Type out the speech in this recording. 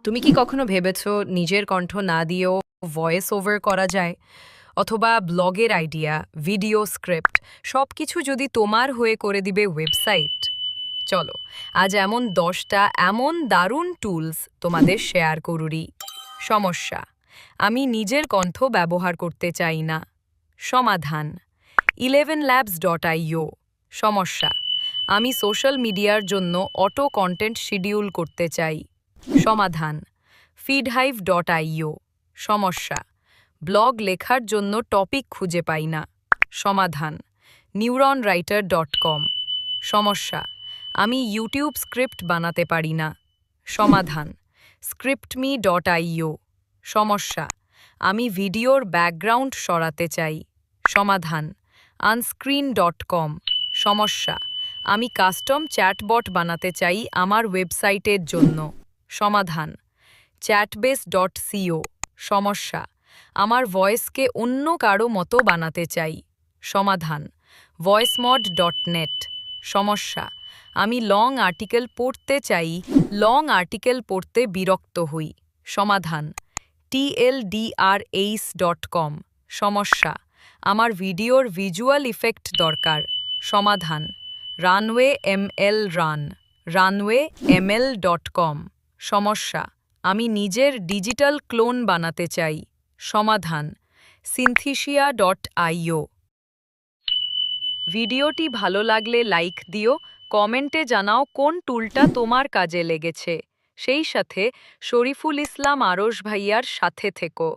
তুমি কি কখনো ভেবেছো নিজের কণ্ঠ না দিয়েও ভয়েস ওভার করা যায়? অথবা ব্লগের আইডিয়া, ভিডিও স্ক্রিপ্ট সবকিছু যদি তোমার হয়ে করে দিবে ওয়েবসাইট? চলো, আজ এমন 10টা এমন দারুণ টুলস তোমাদের শেয়ার করুরি। সমস্যা: আমি নিজের কণ্ঠ ব্যবহার করতে চাই না। সমাধান: 11labs.io। সমস্যা: আমি সোশ্যাল মিডিয়ার জন্য অটো কন্টেন্ট শিডিউল করতে চাই। সমাধান: feedhive.io। সমস্যা: ব্লগ লেখার জন্য টপিক খুঁজে পাই না। সমাধান: neuronwriter.com। সমস্যা: আমি ইউটিউব স্ক্রিপ্ট বানাতে পারি না। সমাধান: scriptme.io। সমস্যা: আমি ভিডিওর ব্যাকগ্রাউন্ড সরাতে চাই। সমাধান: unscreen.com। সমস্যা: আমি কাস্টম চ্যাটবট বানাতে চাই আমার ওয়েবসাইটের জন্য। সমাধান: chatbase.co। সমস্যা: আমার ভয়েসকে অন্য কারো মতো বানাতে চাই। সমাধান: voicemod.net। সমস্যা: আমি লং আর্টিকেল পড়তে চাই, লং আর্টিকেল পড়তে বিরক্ত হই। সমাধান: tldrace.com। সমস্যা: আমার ভিডিওর ভিজুয়াল ইফেক্ট দরকার। সমাধান: runway.com। সমস্যা: আমি নিজের ডিজিটাল ক্লোন বানাতে চাই। সমাধান: synthesia.io। ভিডিওটি ভালো লাগলে লাইক দিও, কমেন্টে জানাও কোন টুলটা তোমার কাজে লেগেছে। সেই সাথে শরীফুল ইসলাম আরশ ভাইয়ার সাথে থেকো।